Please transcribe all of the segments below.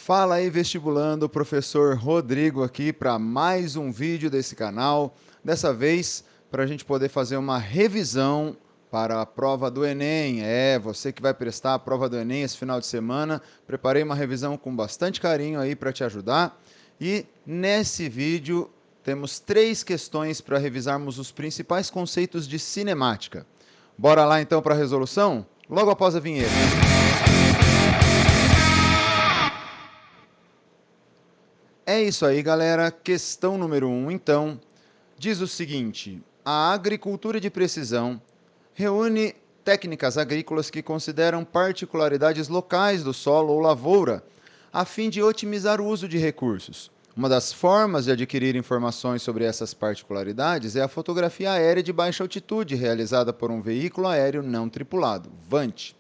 Fala aí, vestibulando, professor Rodrigo aqui para mais um vídeo desse canal. Dessa vez, para a gente poder fazer uma revisão para a prova do Enem. Você que vai prestar a prova do Enem esse final de semana. Preparei uma revisão com bastante carinho aí para te ajudar. E nesse vídeo temos 3 questões para revisarmos os principais conceitos de cinemática. Bora lá então para a resolução? Logo após a vinheta. É isso aí, galera. Questão número 1, então, diz o seguinte: a agricultura de precisão reúne técnicas agrícolas que consideram particularidades locais do solo ou lavoura, a fim de otimizar o uso de recursos. Uma das formas de adquirir informações sobre essas particularidades é a fotografia aérea de baixa altitude, realizada por um veículo aéreo não tripulado, VANT.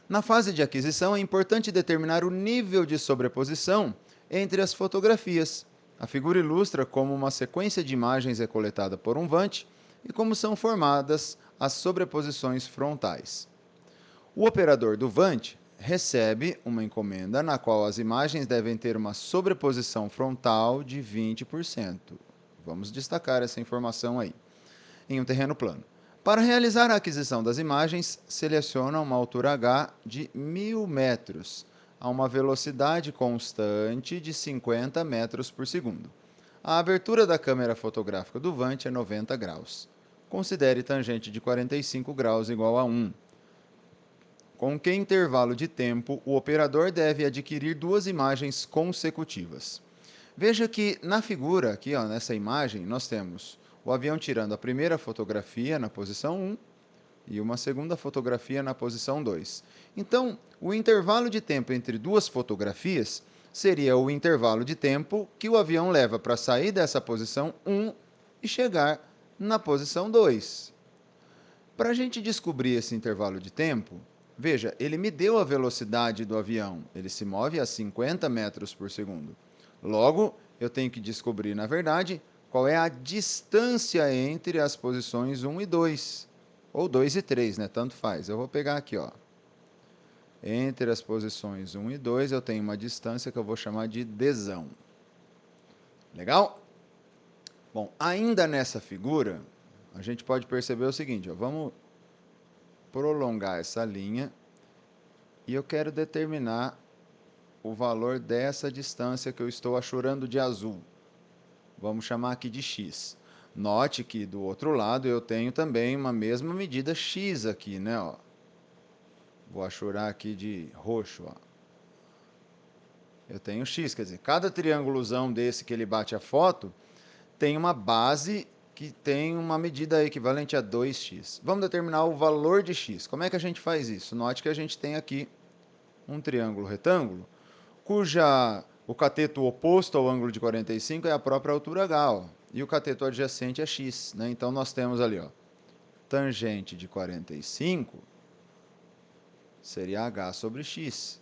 Na fase de aquisição, é importante determinar o nível de sobreposição entre as fotografias. A figura ilustra como uma sequência de imagens é coletada por um VANT e como são formadas as sobreposições frontais. O operador do VANT recebe uma encomenda na qual as imagens devem ter uma sobreposição frontal de 20%. Vamos destacar essa informação aí, em um terreno plano. Para realizar a aquisição das imagens, seleciona uma altura H de 1000 metros, a uma velocidade constante de 50 metros por segundo. A abertura da câmera fotográfica do VANT é 90 graus. Considere tangente de 45 graus igual a 1. Com que intervalo de tempo o operador deve adquirir 2 imagens consecutivas? Veja que na figura, aqui ó, nessa imagem, nós temos o avião tirando a primeira fotografia na posição 1 e uma segunda fotografia na posição 2. Então, o intervalo de tempo entre duas fotografias seria o intervalo de tempo que o avião leva para sair dessa posição 1 e chegar na posição 2. Para a gente descobrir esse intervalo de tempo, veja, ele me deu a velocidade do avião, ele se move a 50 metros por segundo. Logo, eu tenho que descobrir, na verdade, qual é a distância entre as posições 1 e 2. Ou 2 e 3, né? Tanto faz. Eu vou pegar aqui, ó. Entre as posições 1 e 2, eu tenho uma distância que eu vou chamar de Dzão. Legal? Bom, ainda nessa figura, a gente pode perceber o seguinte, ó. Vamos prolongar essa linha e eu quero determinar o valor dessa distância que eu estou achurando de azul. Vamos chamar aqui de x. Note que do outro lado eu tenho também uma mesma medida x aqui, né? Ó. Vou achurar aqui de roxo. Ó. Eu tenho x, quer dizer, cada triângulozão desse que ele bate a foto tem uma base que tem uma medida equivalente a 2x. Vamos determinar o valor de x. Como é que a gente faz isso? Note que a gente tem aqui um triângulo retângulo, o cateto oposto ao ângulo de 45 é a própria altura H, ó, e o cateto adjacente é x. Né? Então, nós temos ali, ó, tangente de 45 seria H sobre x.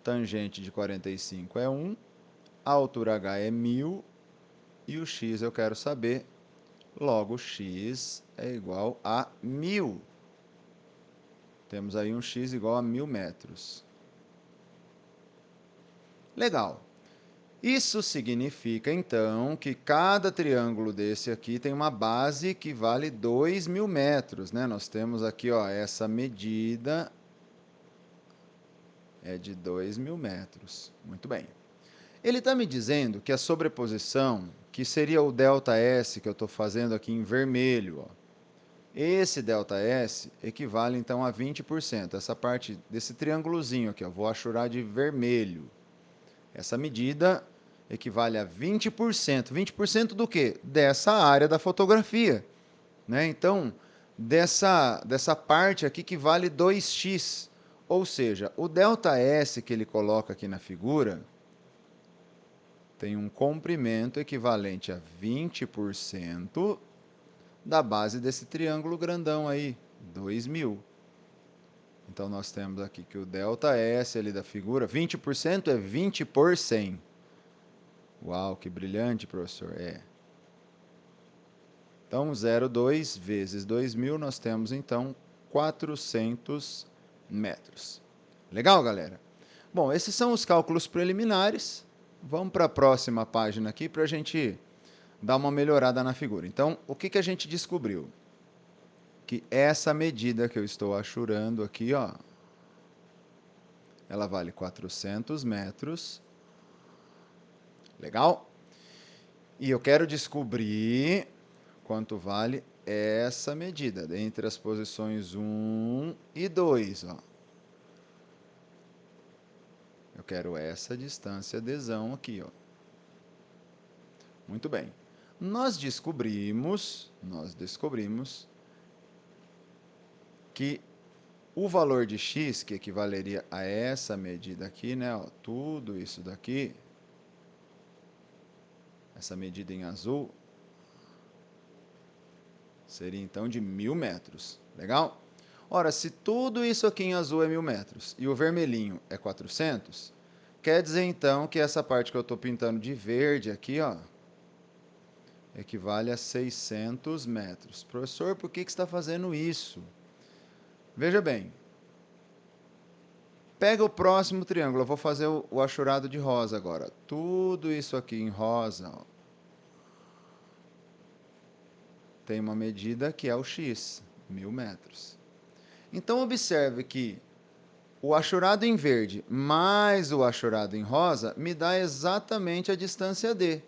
Tangente de 45 é 1, a altura H é 1000 e o x eu quero saber, logo x é igual a 1000. Temos aí um x igual a 1000 metros. Legal. Isso significa, então, que cada triângulo desse aqui tem uma base que vale 2.000 metros. Né? Nós temos aqui ó, essa medida é de 2.000 metros. Muito bem. Ele está me dizendo que a sobreposição, que seria o ΔS, que eu estou fazendo aqui em vermelho, ó, esse ΔS equivale, então, a 20%. Essa parte desse triângulozinho aqui, ó, vou achurar de vermelho. Essa medida equivale a 20%. 20% do quê? Dessa área da fotografia. Né? Então, dessa parte aqui que vale 2x. Ou seja, o ΔS que ele coloca aqui na figura tem um comprimento equivalente a 20% da base desse triângulo grandão aí, 2.000. Então, nós temos aqui que o ΔS ali da figura, 20% é 20 por 100. Uau, que brilhante, professor. É. Então, 0,2 vezes 2.000, nós temos, então, 400 metros. Legal, galera? Bom, esses são os cálculos preliminares. Vamos para a próxima página aqui para a gente dar uma melhorada na figura. Então, o que a gente descobriu? Que essa medida que eu estou achurando aqui, ó, ela vale 400 metros. Legal? E eu quero descobrir quanto vale essa medida entre as posições 1 e 2. Ó. Eu quero essa distância Dzão aqui. Ó. Muito bem. Nós descobrimos que o valor de x, que equivaleria a essa medida aqui, né? Ó, tudo isso daqui, essa medida em azul, seria então de 1000 metros. Legal? Ora, se tudo isso aqui em azul é 1000 metros e o vermelhinho é 400, quer dizer então que essa parte que eu estou pintando de verde aqui, ó, equivale a 600 metros. Professor, por que você está fazendo isso? Veja bem. Pega o próximo triângulo. Eu vou fazer o achurado de rosa agora. Tudo isso aqui em rosa, ó, tem uma medida que é o x, 1000 metros. Então, observe que o achurado em verde mais o achurado em rosa me dá exatamente a distância d.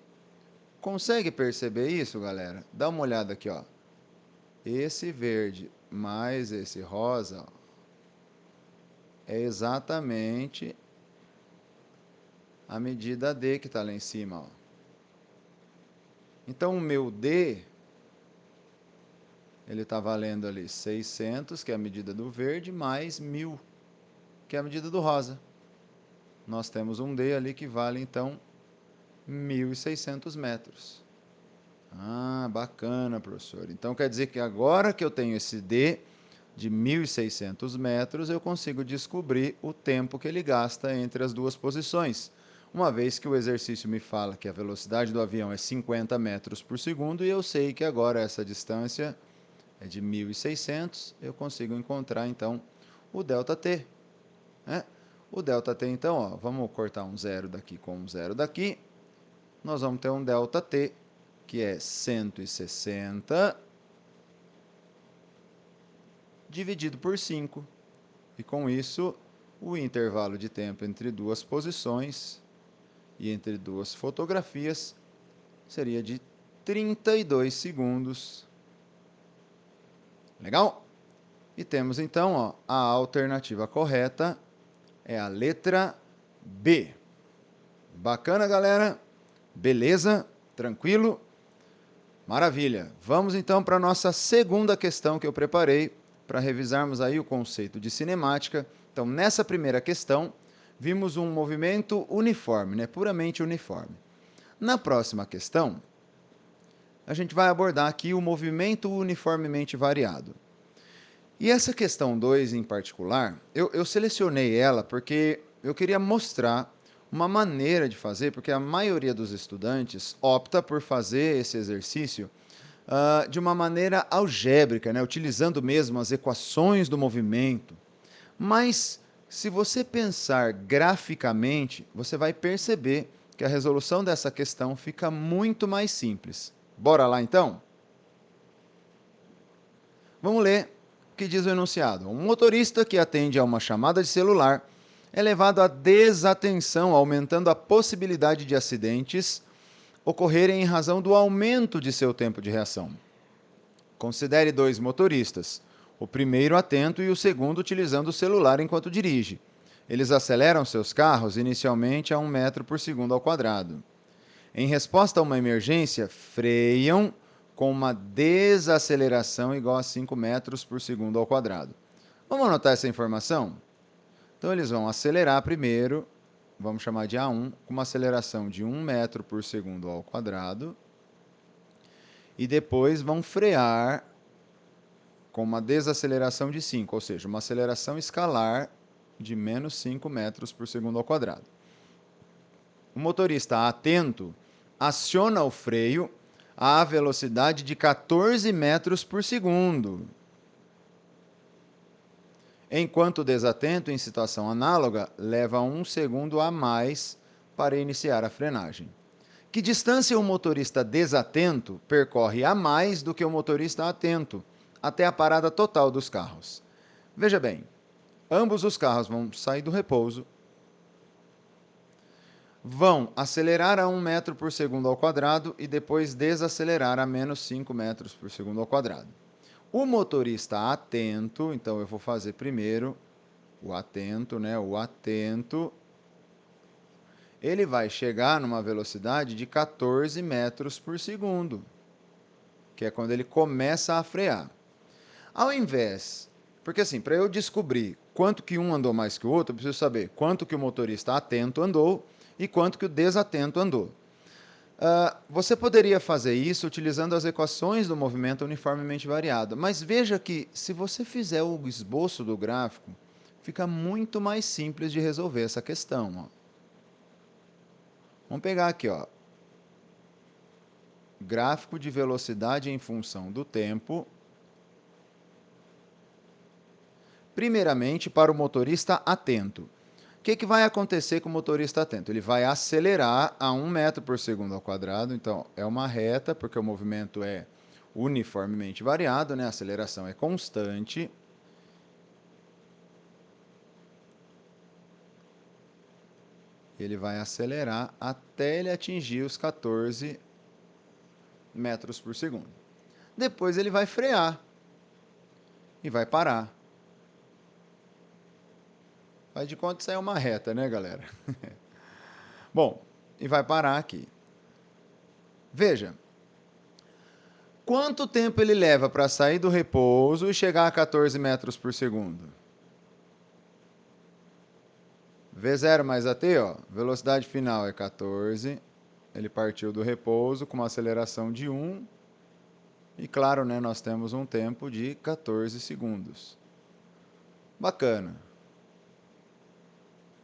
Consegue perceber isso, galera? Dá uma olhada aqui, ó. Esse verde mais esse rosa, ó, é exatamente a medida d que está lá em cima. Ó. Então, o meu d, ele está valendo ali 600, que é a medida do verde, mais 1000, que é a medida do rosa. Nós temos um d ali que vale, então, 1.600 metros. Ah, bacana, professor. Então, quer dizer que agora que eu tenho esse d de 1.600 metros, eu consigo descobrir o tempo que ele gasta entre as duas posições. Uma vez que o exercício me fala que a velocidade do avião é 50 metros por segundo e eu sei que agora essa distância é de 1.600, eu consigo encontrar, então, o ΔT. Né? O ΔT, então, ó, vamos cortar um zero daqui com um zero daqui. Nós vamos ter um ΔT, que é 160 dividido por 5. E com isso, o intervalo de tempo entre duas posições e entre duas fotografias seria de 32 segundos. Legal? E temos então, ó, a alternativa correta é a letra B. Bacana, galera? Beleza? Tranquilo? Maravilha. Vamos então para a nossa segunda questão que eu preparei para revisarmos aí o conceito de cinemática. Então, nessa primeira questão, vimos um movimento uniforme, né? Puramente uniforme. Na próxima questão, a gente vai abordar aqui o movimento uniformemente variado. E essa questão 2 em particular, eu selecionei ela porque eu queria mostrar uma maneira de fazer, porque a maioria dos estudantes opta por fazer esse exercício de uma maneira algébrica, né? Utilizando mesmo as equações do movimento. Mas, se você pensar graficamente, você vai perceber que a resolução dessa questão fica muito mais simples. Bora lá, então? Vamos ler o que diz o enunciado. Um motorista que atende a uma chamada de celular é levado à desatenção, aumentando a possibilidade de acidentes ocorrerem em razão do aumento de seu tempo de reação. Considere dois motoristas, o primeiro atento e o segundo utilizando o celular enquanto dirige. Eles aceleram seus carros inicialmente a 1 metro por segundo ao quadrado. Em resposta a uma emergência, freiam com uma desaceleração igual a 5 metros por segundo ao quadrado. Vamos anotar essa informação? Então, eles vão acelerar primeiro, vamos chamar de A1, com uma aceleração de 1 metro por segundo ao quadrado. E depois vão frear com uma desaceleração de 5, ou seja, uma aceleração escalar de menos 5 metros por segundo ao quadrado. O motorista atento aciona o freio à velocidade de 14 metros por segundo. enquanto o desatento, em situação análoga, leva 1 segundo a mais para iniciar a frenagem. Que distância o motorista desatento percorre a mais do que o motorista atento até a parada total dos carros? Veja bem, ambos os carros vão sair do repouso, vão acelerar a 1 metro por segundo ao quadrado e depois desacelerar a menos 5 metros por segundo ao quadrado. O motorista atento, então eu vou fazer primeiro o atento, né? O atento, ele vai chegar numa velocidade de 14 metros por segundo, que é quando ele começa a frear. Ao invés, porque assim, para eu descobrir quanto que um andou mais que o outro, eu preciso saber quanto que o motorista atento andou e quanto que o desatento andou. Você poderia fazer isso utilizando as equações do movimento uniformemente variado, mas veja que se você fizer o esboço do gráfico, fica muito mais simples de resolver essa questão. Ó. Vamos pegar aqui, ó, gráfico de velocidade em função do tempo. Primeiramente, para o motorista atento. O que vai acontecer com o motorista atento? Ele vai acelerar a 1 metro por segundo ao quadrado, então é uma reta, porque o movimento é uniformemente variado, né? A aceleração é constante. Ele vai acelerar até ele atingir os 14 metros por segundo. Depois ele vai frear e vai parar. Faz de conta que isso aí é uma reta, né, galera? Bom, e vai parar aqui. Veja, quanto tempo ele leva para sair do repouso e chegar a 14 metros por segundo? V0 mais AT, ó, velocidade final é 14. Ele partiu do repouso com uma aceleração de 1. E claro, né, nós temos um tempo de 14 segundos. Bacana.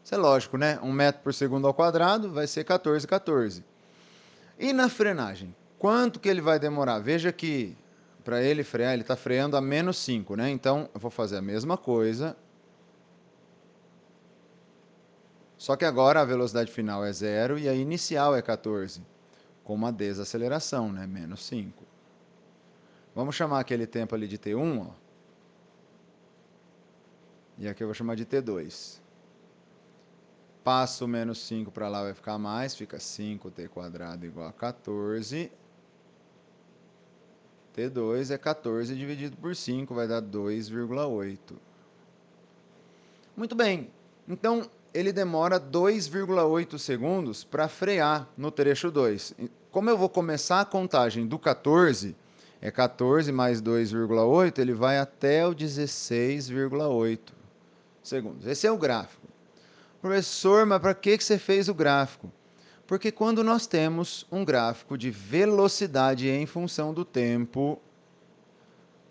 Isso é lógico, né? 1 metro por segundo ao quadrado vai ser 14, 14. E na frenagem? Quanto que ele vai demorar? Veja que para ele frear, ele está freando a menos 5, né? Então, eu vou fazer a mesma coisa. Só que agora a velocidade final é 0 e a inicial é 14. Com uma desaceleração, né? Menos 5. Vamos chamar aquele tempo ali de T1, ó. E aqui eu vou chamar de T2. Passo o menos 5 para lá, vai ficar mais. Fica 5t quadrado igual a 14. T2 é 14 dividido por 5, vai dar 2,8. Muito bem. Então, ele demora 2,8 segundos para frear no trecho 2. Como eu vou começar a contagem do 14, é 14 mais 2,8, ele vai até o 16,8 segundos. Esse é o gráfico. Professor, mas para que você fez o gráfico? Porque quando nós temos um gráfico de velocidade em função do tempo,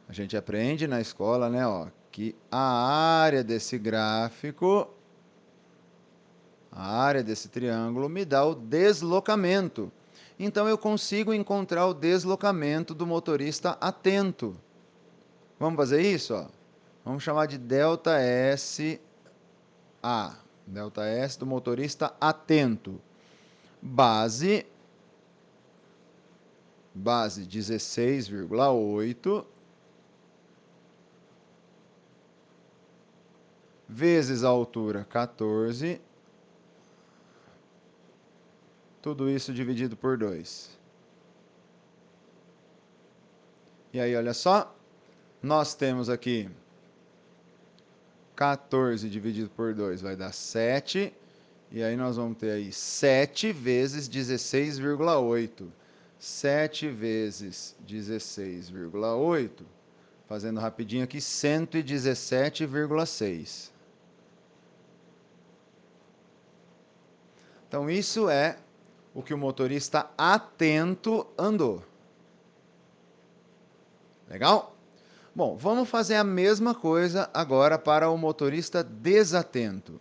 a gente aprende na escola, né, ó, que a área desse gráfico, a área desse triângulo, me dá o deslocamento. Então, eu consigo encontrar o deslocamento do motorista atento. Vamos fazer isso? Ó? Vamos chamar de ΔS A. ΔS do motorista atento. Base 16,8 vezes a altura 14, tudo isso dividido por 2. E aí, olha só, nós temos aqui 14 dividido por 2 vai dar 7. E aí nós vamos ter aí 7 vezes 16,8. 7 vezes 16,8, fazendo rapidinho aqui, 117,6. Então, isso é o que o motorista atento andou. Legal? Bom, vamos fazer a mesma coisa agora para o motorista desatento.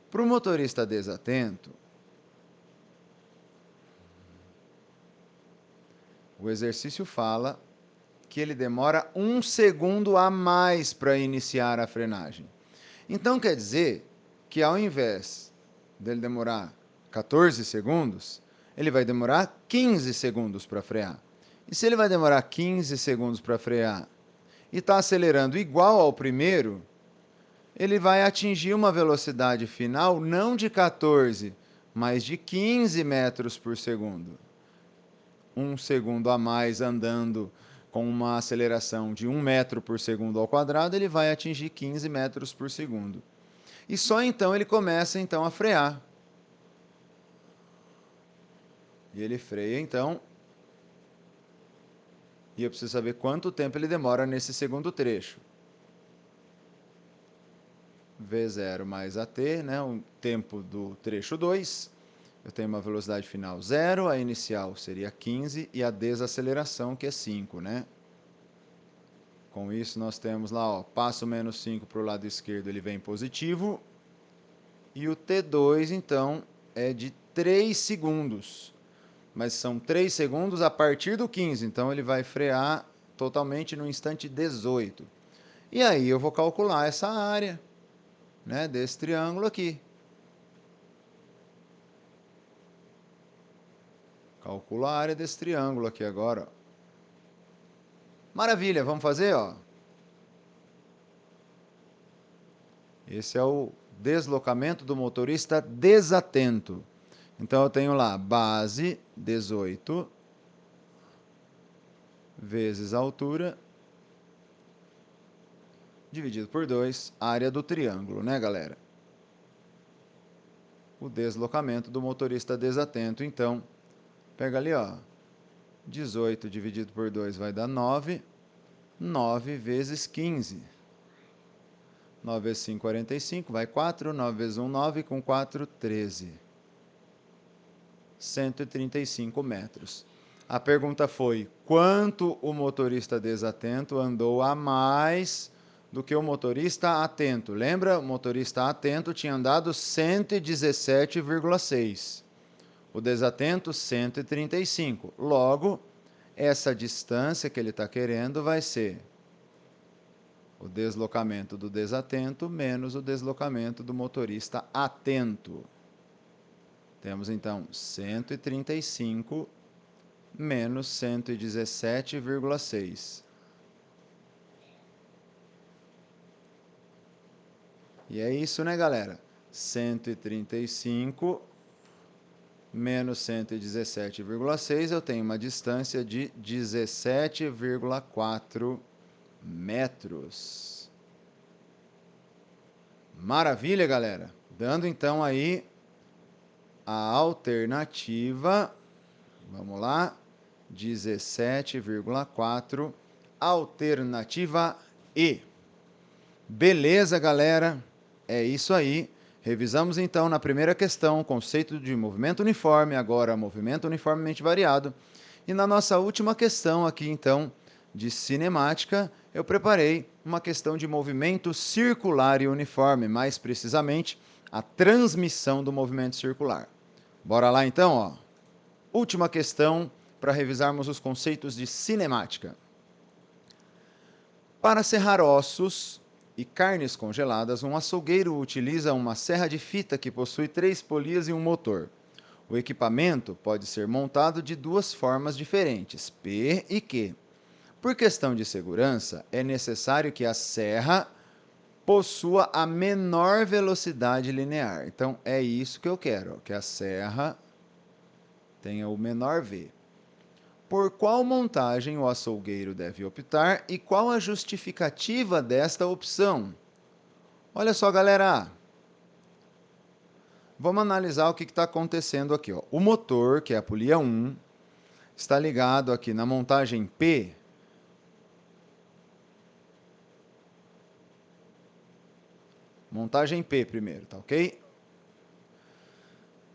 Para o motorista desatento, o exercício fala que ele demora 1 segundo a mais para iniciar a frenagem. Então quer dizer que ao invés dele demorar 14 segundos, ele vai demorar 15 segundos para frear. E se ele vai demorar 15 segundos para frear e está acelerando igual ao primeiro, ele vai atingir uma velocidade final não de 14, mas de 15 metros por segundo. 1 segundo a mais andando com uma aceleração de 1 metro por segundo ao quadrado, ele vai atingir 15 metros por segundo. E só então ele começa então a frear. E ele freia então. E eu preciso saber quanto tempo ele demora nesse segundo trecho. V0 mais AT, né, o tempo do trecho 2. Eu tenho uma velocidade final 0, a inicial seria 15 e a desaceleração que é 5, né? Com isso nós temos lá, ó, passo menos 5 para o lado esquerdo, ele vem positivo. E o T2, então, é de 3 segundos. Mas são 3 segundos a partir do 15, então ele vai frear totalmente no instante 18. E aí eu vou calcular essa área, né, desse triângulo aqui. Calculo a área desse triângulo aqui agora. Maravilha, vamos fazer, ó. Esse é o deslocamento do motorista desatento. Então eu tenho lá base 18 vezes a altura dividido por 2, área do triângulo, né, galera? O deslocamento do motorista desatento, então, pega ali, ó, 18 dividido por 2 vai dar 9, 9 vezes 15. 9 vezes 5, 45, vai 4, 9 vezes 1, 9, com 4, 13. 135 metros. A pergunta foi, quanto o motorista desatento andou a mais do que o motorista atento? Lembra? O motorista atento tinha andado 117,6. O desatento, 135. Logo, essa distância que ele está querendo vai ser o deslocamento do desatento menos o deslocamento do motorista atento. Temos, então, 135 menos 117,6. E é isso, né, galera? 135 menos 117,6, eu tenho uma distância de 17,4 metros. Maravilha, galera? Dando, então, aí a alternativa, vamos lá, 17,4, alternativa E. Beleza, galera? É isso aí. Revisamos então na primeira questão o conceito de movimento uniforme, agora movimento uniformemente variado. E na nossa última questão aqui, então, de cinemática, eu preparei uma questão de movimento circular e uniforme, mais precisamente, a transmissão do movimento circular. Bora lá então, ó. Última questão para revisarmos os conceitos de cinemática. Para serrar ossos e carnes congeladas, um açougueiro utiliza uma serra de fita que possui 3 polias e um motor. O equipamento pode ser montado de 2 formas diferentes, P e Q. Por questão de segurança, é necessário que a serra possua a menor velocidade linear. Então, é isso que eu quero, que a serra tenha o menor V. Por qual montagem o açougueiro deve optar e qual a justificativa desta opção? Olha só, galera. Vamos analisar o que está acontecendo aqui, ó. O motor, que é a polia 1, está ligado aqui na montagem P. Montagem P primeiro, tá ok?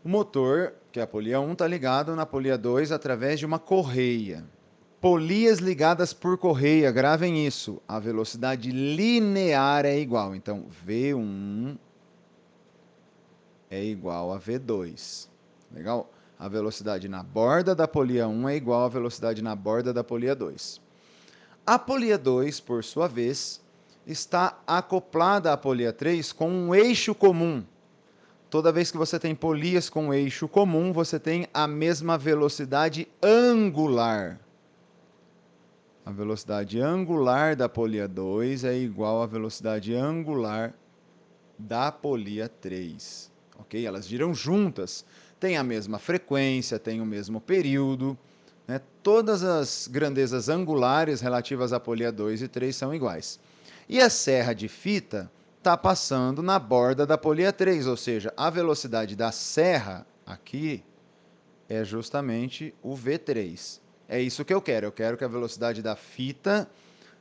O motor, que é a polia 1, está ligado na polia 2 através de uma correia. Polias ligadas por correia, gravem isso. A velocidade linear é igual. Então, V1 é igual a V2. Legal? A velocidade na borda da polia 1 é igual à velocidade na borda da polia 2. A polia 2, por sua vez, está acoplada à polia 3 com um eixo comum. Toda vez que você tem polias com eixo comum, você tem a mesma velocidade angular. A velocidade angular da polia 2 é igual à velocidade angular da polia 3. Ok? Elas giram juntas, têm a mesma frequência, têm o mesmo período. Né? Todas as grandezas angulares relativas à polia 2 e 3 são iguais. E a serra de fita está passando na borda da polia 3, ou seja, a velocidade da serra aqui é justamente o V3. É isso que eu quero. Eu quero que a velocidade da fita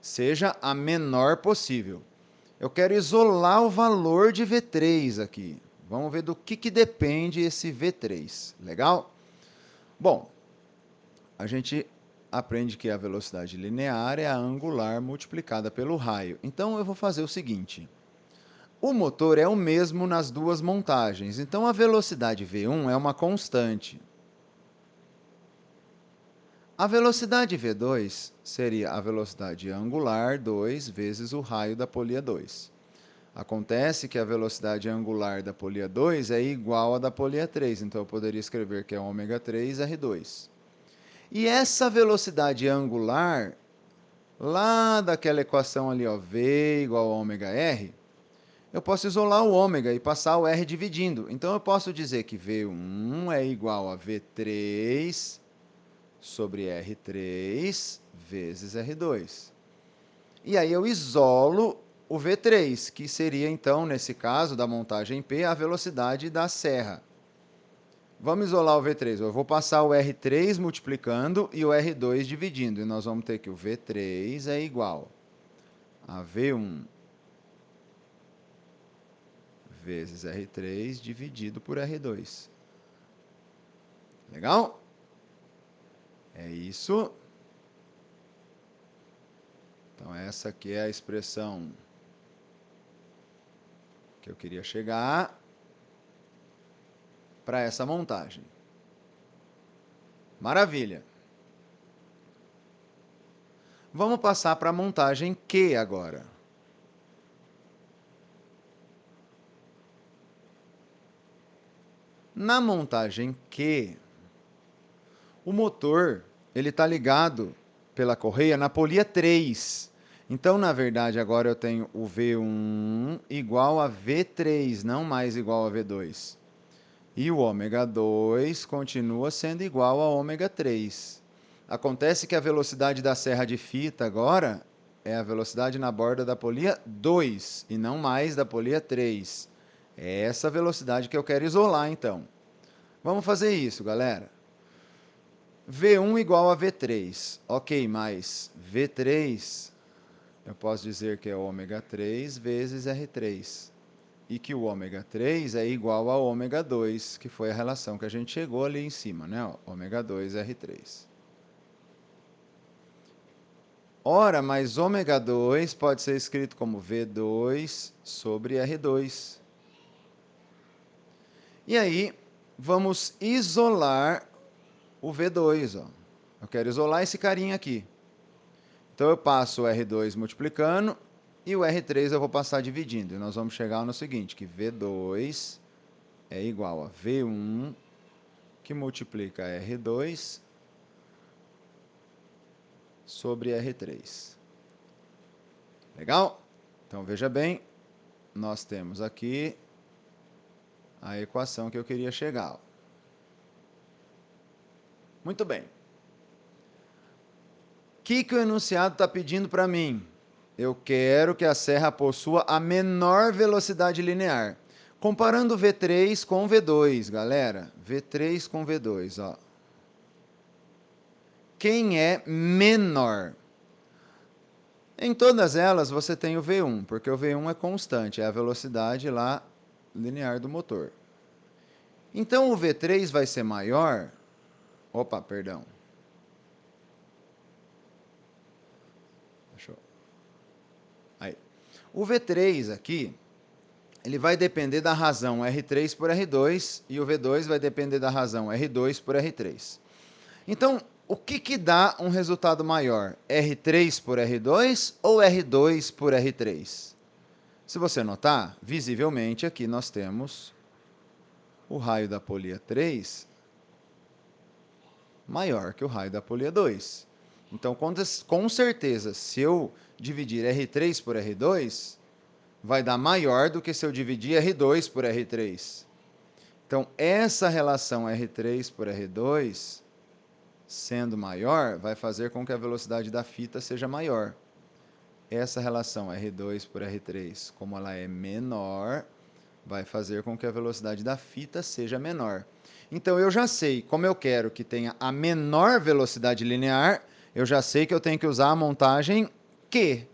seja a menor possível. Eu quero isolar o valor de V3 aqui. Vamos ver do que depende esse V3. Legal? Bom, a gente aprende que a velocidade linear é a angular multiplicada pelo raio. Então eu vou fazer o seguinte. O motor é o mesmo nas duas montagens. Então a velocidade V1 é uma constante. A velocidade V2 seria a velocidade angular 2 vezes o raio da polia 2. Acontece que a velocidade angular da polia 2 é igual à da polia 3, então eu poderia escrever que é ômega 3 R2. E essa velocidade angular, lá daquela equação ali, ó, V igual a ômega R, eu posso isolar o ômega e passar o R dividindo. Então eu posso dizer que V1 é igual a V3 sobre R3 vezes R2. E aí eu isolo o V3, que seria então, nesse caso da montagem P, a velocidade da serra. Vamos isolar o V3. Eu vou passar o R3 multiplicando e o R2 dividindo. E nós vamos ter que o V3 é igual a V1 vezes R3 dividido por R2. Legal? É isso. Então, essa aqui é a expressão que eu queria chegar para essa montagem. Maravilha! Vamos passar para a montagem Q agora. Na montagem Q, o motor ele está ligado pela correia na polia 3. Então, na verdade, agora eu tenho o V1 igual a V3, não mais igual a V2. E o ômega 2 continua sendo igual a ômega 3. Acontece que a velocidade da serra de fita agora é a velocidade na borda da polia 2 e não mais da polia 3. É essa velocidade que eu quero isolar, então. Vamos fazer isso, galera. V1 igual a V3. Ok, mas V3 eu posso dizer que é ômega 3 vezes R3. E que o ômega 3 é igual a ômega 2, que foi a relação que a gente chegou ali em cima, né? Ômega 2 R3. Ora, mas ômega 2 pode ser escrito como V2 sobre R2. E aí, vamos isolar o V2. Ó. Eu quero isolar esse carinha aqui. Então, eu passo o R2 multiplicando e o R3 eu vou passar dividindo. E nós vamos chegar no seguinte, que V2 é igual a V1, que multiplica R2 sobre R3. Legal? Então, veja bem, nós temos aqui a equação que eu queria chegar. Muito bem. O que o enunciado está pedindo para mim? Eu quero que a serra possua a menor velocidade linear. Comparando V3 com V2, galera. V3 com V2, ó. Quem é menor? Em todas elas você tem o V1, porque o V1 é constante, é a velocidade lá linear do motor. Então o V3 vai ser maior. Opa, perdão. Deixa eu... Aí. O V3 aqui, ele vai depender da razão R3 por R2 e o V2 vai depender da razão R2 por R3. Então, o que dá um resultado maior? R3 por R2 ou R2 por R3? Se você notar, visivelmente aqui nós temos o raio da polia 3 maior que o raio da polia 2. Então, com certeza, se eu dividir R3 por R2, vai dar maior do que se eu dividir R2 por R3. Então, essa relação R3 por R2, sendo maior, vai fazer com que a velocidade da fita seja maior. Essa relação R2 por R3, como ela é menor, vai fazer com que a velocidade da fita seja menor. Então, eu já sei, como eu quero que tenha a menor velocidade linear, eu já sei que eu tenho que usar a montagem Q.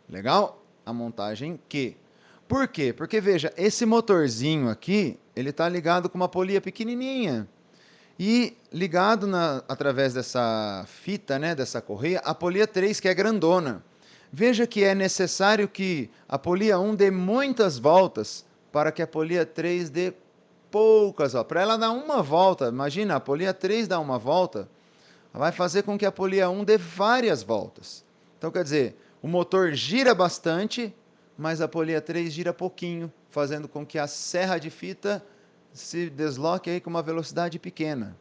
Legal? A montagem Q. Por quê? Porque, veja, esse motorzinho aqui, ele está ligado com uma polia pequenininha. E ligado através dessa fita, né, dessa correia, a polia 3, que é grandona. Veja que é necessário que a polia 1 dê muitas voltas para que a polia 3 dê poucas. Para ela dar uma volta, imagina, a polia 3 dá uma volta, vai fazer com que a polia 1 dê várias voltas. Então, quer dizer, o motor gira bastante, mas a polia 3 gira pouquinho, fazendo com que a serra de fita se desloque aí com uma velocidade pequena.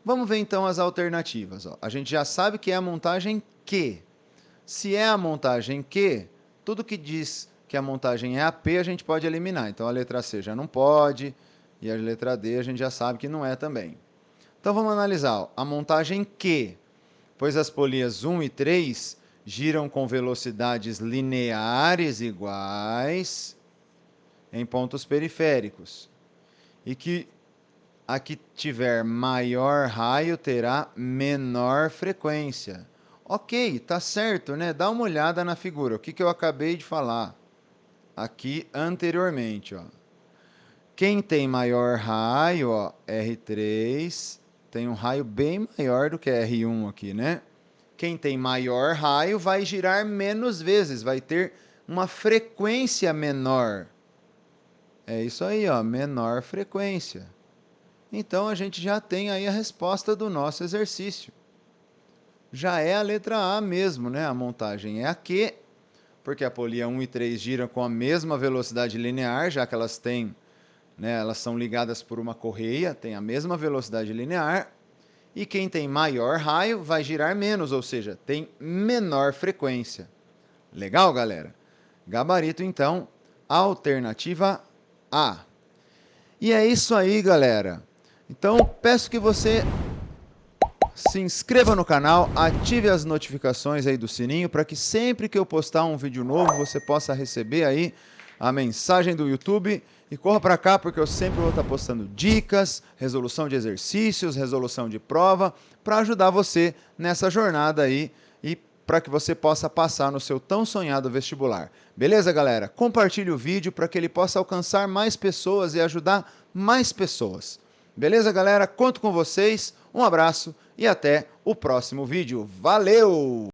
Vamos ver então as alternativas. A gente já sabe que é a montagem Q. Se é a montagem Q, tudo que diz que a montagem é AP, a gente pode eliminar. Então a letra C já não pode, e a letra D a gente já sabe que não é também. Então vamos analisar a montagem Q, pois as polias 1 e 3 giram com velocidades lineares iguais em pontos periféricos. E que a que tiver maior raio terá menor frequência. Ok, tá certo, né? Dá uma olhada na figura. O que eu acabei de falar aqui anteriormente, ó. Quem tem maior raio, ó, R3, tem um raio bem maior do que R1 aqui, né? Quem tem maior raio vai girar menos vezes, vai ter uma frequência menor. É isso aí, ó, menor frequência. Então, a gente já tem aí a resposta do nosso exercício. Já é a letra A mesmo, né? A montagem é a Q, porque a polia 1 e 3 giram com a mesma velocidade linear, já que elas têm, né, elas são ligadas por uma correia, tem a mesma velocidade linear. E quem tem maior raio vai girar menos, ou seja, tem menor frequência. Legal, galera? Gabarito, então, alternativa A. E é isso aí, galera. Então, peço que você se inscreva no canal, ative as notificações aí do sininho para que sempre que eu postar um vídeo novo você possa receber aí a mensagem do YouTube. E corra para cá porque eu sempre vou estar postando dicas, resolução de exercícios, resolução de prova, para ajudar você nessa jornada aí e para que você possa passar no seu tão sonhado vestibular. Beleza, galera? Compartilhe o vídeo para que ele possa alcançar mais pessoas e ajudar mais pessoas. Beleza, galera? Conto com vocês. Um abraço e até o próximo vídeo. Valeu!